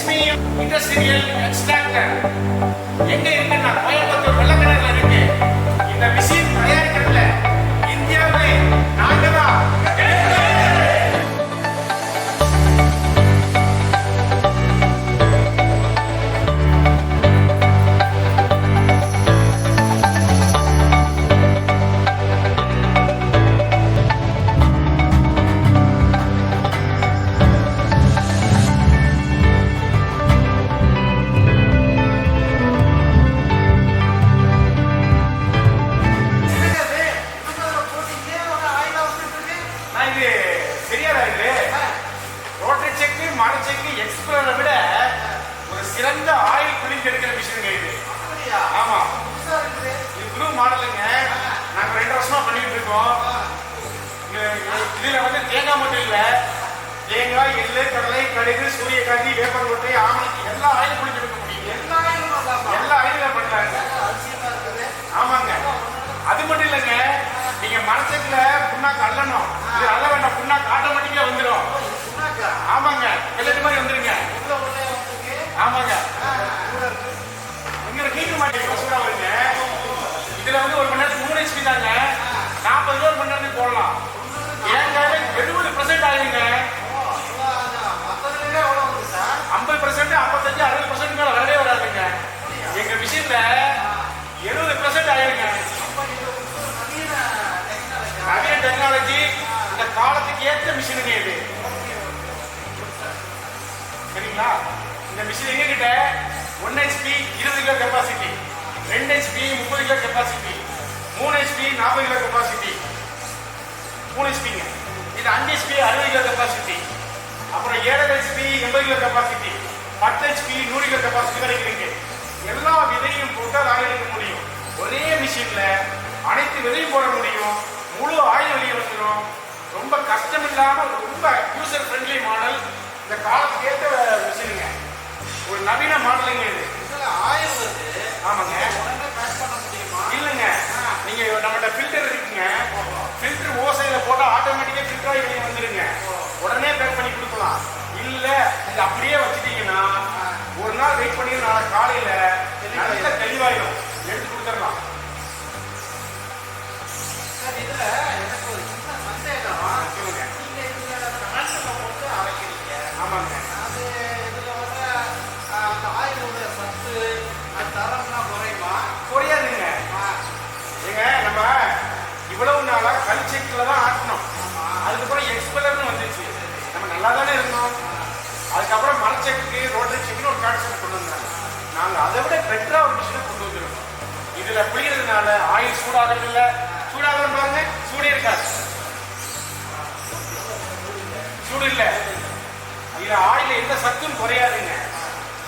XPM industrial extractor எங்க இருக்குன்னா கோயம்புத்தூர் வெள்ளக்கடையில் இருக்கு. இந்த மிஷின் தயாரிக்கிறதுல இந்தியாவிலே நாங்க தான். எக்ஸ்ப்ளோரை விட ஒரு சிறந்த ஆயில் பிளிங் எடுக்கிற மிஷினுங்க இது. ஆமா, இது புது மாடலுங்க. நாங்க 2 வருஷமா பண்ணிட்டு இருக்கோம். இதுல வந்து தேங்காய் மட்டும் இல்ல, தேங்காய், எள்ளு, கடலை, கடுகு, சூரியகாந்தி, வேப்பங்கொட்டை, ஆமணக்கு எல்லா ஆயில் பிளிங் எடுக்க முடியும். எல்லா ஆயிலும் பண்றாங்க. ஆமாங்க, அது மட்டும் இல்லைங்க. நீங்க மரத்துக்குல புண்ணாக்கு அள்ளணும், இது அள்ள வேண்டாம், புண்ணாக்கு ஆட்டோமேட்டிக்கா வந்துடும். ஆமாங்க, எல்லாத்து மாதிரி வந்துருங்க. ஆமாங்க, இங்க கீழ் மாட்டேங்க சூடா வருங்க. இதுல வந்து 1 மணி நேரத்துக்கு 3 HP தாங்க. 40 ரூபா மணி நேரத்துக்கு போடலாம். ஏங்க 70% ஆயிருங்க. 50%, 55, 60% மேல வரவே வராதுங்க. எங்க விஷயத்துல 70% ஆயிருங்க. நவீன டெக்னாலஜி, இந்த காலத்துக்கு ஏற்ற மிஷினுங்க இது. சரிங்களா? இந்த மிஷின் எங்க கிட்ட 1 HP 20 kilo capacity, 2 HP 30 kilo capacity, 3 HP 40 kilo capacity, 3 HP. இது 5 HP 60 கிலோ கெப்பாசிட்டி, அப்புறம் 7 HP 80 kilo capacity, 10 HP 100 kilo capacity வரைக்கும் இருக்கு. எல்லா விதையும் போட்டு ஆயில் எடுக்க முடியும். ஒரே மிஷின்ல அனைத்து விதையும் போட முடியும். முழு ஆயில் வெளியே வந்துடும். ரொம்ப கஷ்டம் இல்லாம ரொம்ப யூசர் ஃப்ரெண்ட்லி மாடல். இந்த காலத்துக்கு ஏற்ற மிஷினுங்க. ஒரு நவீன மாடலுங்க இது. ஆயில் வருது. ஆமாங்க. உடனே பேக் பண்ண முடியுமா? இல்லைங்க, நீங்க நம்மகிட்ட ஃபில்டர் இருக்குங்க. ஃபில்டர் ஓசையில போட்டா ஆட்டோமேட்டிக்கா ஃபில்டர் ஆகி வெளியே வந்துருங்க. உடனே பேக் பண்ணி கொடுக்கலாம். இல்ல இது அப்படியே வச்சுட்டீங்கன்னா ஒரு நாள் வெயிட் பண்ணி நாளை காலையில நல்ல தெளிவாயிடும், எடுத்து கொடுத்துடலாம். இதுல எனக்கு ஒரு சின்ன சந்தேகம். சொல்லுங்க. நீங்க இதுல நாட்டுல போட்டு அரைக்கிறீங்க. ஆமாங்க. அது இதுல வர அந்த ஆயிலோட சத்து தரம்லாம் குறையுமா? குறையாதுங்க. ஏங்க நம்ம இவ்வளவு நாளா கல்ச்செக்ல தான் ஆட்டணும். அதுக்கப்புறம் எக்ஸ்பெல்லர்னு வந்துச்சு. நம்ம நல்லா தானே இருந்தோம். அதுக்கப்புறம் மரச்செக்கு, ரோட்டரி செக்குன்னு ஒரு கான்செப்ட் கொண்டு வந்தாங்க. நாங்க அதை விட பெட்டரா ஒரு மிஷினை கொண்டு வந்துருக்கோம். இதுல புளியறதுனால ஆயில் சூடாகிறது இல்லை. சூடாக பாருங்க, சூடே இருக்காது. சூடு இல்லை. இதுல ஆயில் எந்த சத்தும் குறையாதுங்க.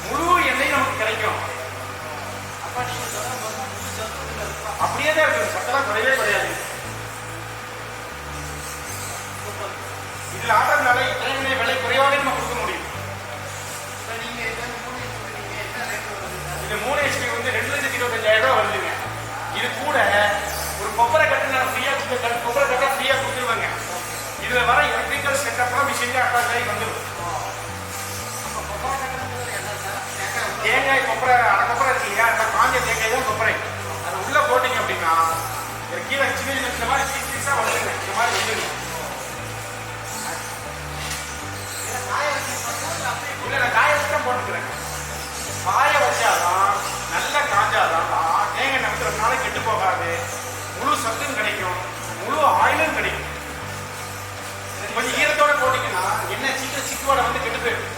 முழு எண்ணெய் நமக்கு கிடைக்கும். அப்படியே தான் இருக்கு, சத்தெல்லாம் குறையவே குறையாது. இதுல ஆடுறதுனால இத்தனை விலை குறைவாக நம்ம கொடுக்க முடியும். இது 3 HP வந்து 2,25,000 ரூபாய் வருதுங்க. இது கூட ஒரு கொப்பரை கட்டு நான் ஃப்ரீயா கொடுத்து, கொப்பரை கட்டா ஃப்ரீயா கொடுத்துருவாங்க. இதுல வர எலக்ட்ரிக்கல் செட்டப்லாம் மிஷின் அட்டாச் ஆகி வந்துடும். தேங்காய் கொப்பரை, அரை கொப்பரை இருக்கு இல்லையா, அந்த காஞ்ச தேங்காய் தான் கொப்பரை. அது உள்ள போட்டீங்க அப்படின்னா கீழே சின்ன இந்த மாதிரி சீசா வந்துருங்க. இந்த மாதிரி வந்துருங்க. இல்லை, நான் காய வச்சு தான் போட்டுக்கிறேன். காய வச்சாதான் நல்லா காஞ்சாதான் தேங்காய் நமக்கு 2 நாளைக்கு கெட்டு போகாது. முழு சத்தும் கிடைக்கும், முழு ஆயிலும் கிடைக்கும். கொஞ்சம் ஈரத்தோட போட்டீங்கன்னா என்ன சீக்கிரம் சிக்குவோட வந்து கெட்டு போயிடும்.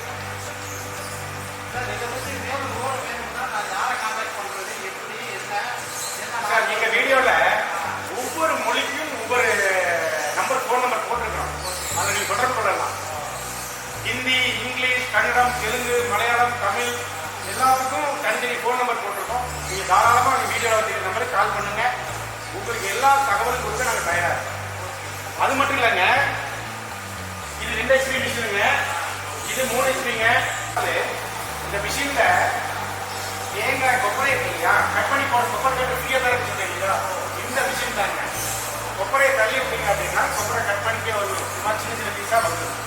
சார், எங்க வீடியோல ஒவ்வொரு மொழிக்கும் ஒவ்வொரு ஃபோன் நம்பர் போட்டிருக்கிறோம். அதை நீங்க தொடர்பு கொள்ளலாம். ஹிந்தி, இங்கிலீஷ், கன்னடம், தெலுங்கு, மலையாளம், தமிழ் எல்லாத்துக்கும் தனித்தனி ஃபோன் நம்பர் போட்டிருக்கோம். நீங்க தாராளமா அந்த வீடியோவில் வச்சுக்கிற நம்பருக்கு கால் பண்ணுங்க. உங்களுக்கு எல்லா தகவலும் கொடுக்க நாங்கள் தயாரா. அது மட்டும் இல்லைங்க, இது 2 HP மிஷினுங்க. இது 3 HPங்க. இந்த மிஷின்ல தேங்காய் கொப்பரை இருக்கு இல்லையா, கட் பண்ணி போட கொப்பரை கட்டு ஃப்ரீயா தான் இருக்கு இல்லையா, இந்த மிஷின் தாங்க. கொப்பரையை தள்ளி விட்டீங்க அப்படின்னா கொப்பரை கட் பண்ணிட்டே வரும். சின்ன சின்ன பீஸா வந்துடும்.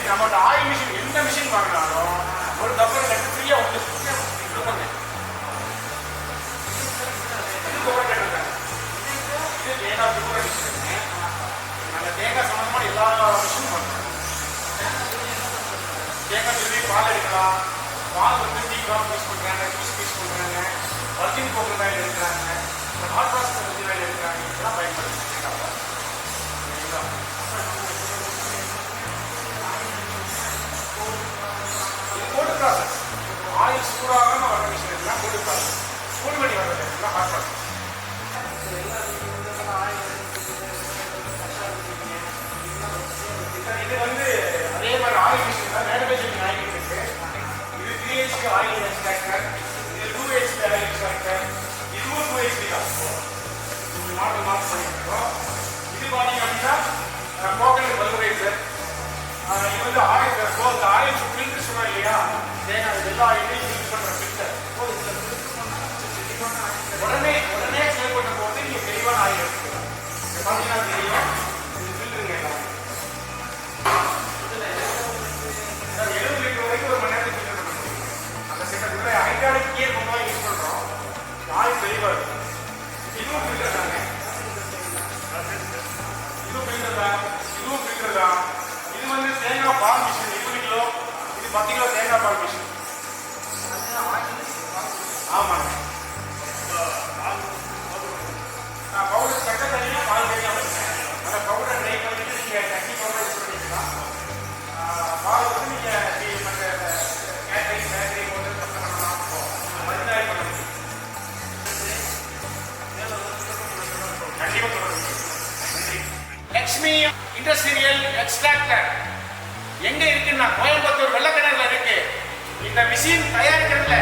நம்மளோட ஆயில் பால் வந்து டீ கிராப் யூஸ் பண்ணுறாங்க, ஜூஸ் யூஸ் பண்ணுறாங்க, வர்ஜின் கோகனட் ஆயில் எடுக்கிறாங்க, ஹாட் ப்ராசஸ் வர்ஜின் ஆயில் எடுக்கிறாங்க. இதெல்லாம் பயன்படுது தேங்காய் பால். சரிங்களா? இது கோல்டு ப்ராசஸ். ஆயில் சூடாகாம வர விஷயம் எல்லாம் கோல்டு ப்ராசஸ். சூடு பண்ணி வர்றது எல்லாம் ஹாட் ப்ராசஸ். இது வந்து அதே மாதிரி ஆயில் மிஷின் தான், மேனுஃபேக்சரிங் ஆயில் இருக்கு. இது 3HP ஆயில் எக்ஸ்ட்ராக்டர், இது 2HP ஆயில் எக்ஸ்ட்ராக்டர், இதுவும் 2HP தான். இது மாடல் மாற்றி பண்ணிருக்கோம். இது பார்த்தீங்க அப்படின்னா கோகனட் பல்வரைசர். இது வந்து ஆயில் ஆயில் ஃபில்டர் சொன்னா இல்லையா, தேங்காய் எல்லா ஆயிலையும் ஃபில்டர் பண்ற ஃபில்டர். உடனே சேல் பண்ண போது நீங்க தெளிவான ஆயில் எடுத்துக்கலாம். இது பார்த்தீங்கன்னா தெரியும், இது ஃபில்டருங்க எல்லாம். 70 லிட்டர் வரைக்கும் ஒரு மணி நேரத்துக்கு ஃபில்டர் பண்ண முடியும். அந்த செட்டப் ஹைட்ராலிக் கியர் கொண்டு தான் யூஸ் பண்றோம். ஆயில் தெளிவாக இருக்கும். இதுவும் ஃபில்டர் தாங்க, இதுவும் ஃபில்டர் தான், இதுவும் ஃபில்டர் தான். இது வந்து தேங்காய் பால் மிஷின் 20 கிலோ, இது 10 கிலோ தேங்காய் பால் மிஷின். ஆமாங்க. நான் பவுடர் கட்ட தனியாக பால் தனியாக வச்சுருக்கேன். அந்த பவுடர் ட்ரை பண்ணிட்டு நீங்கள் தண்ணி பவுடர் யூஸ் பண்ணிக்கலாம். பால் வந்து நீங்கள் மற்ற கேட்டரிங் பேக்கரி போட்டு பண்ணலாம், மருந்தாய் பண்ண முடியும். கண்டிப்பாக சொல்லுங்கள். நன்றி. லக்ஷ்மி இண்டஸ்ட்ரியல் எக்ஸ்ட்ராக்டர் எங்க இருக்குன்னா கோயம்புத்தூர் வெள்ளக்கிணறுல இருக்கு. இந்த மிஷின் தயாரிக்கிறதுல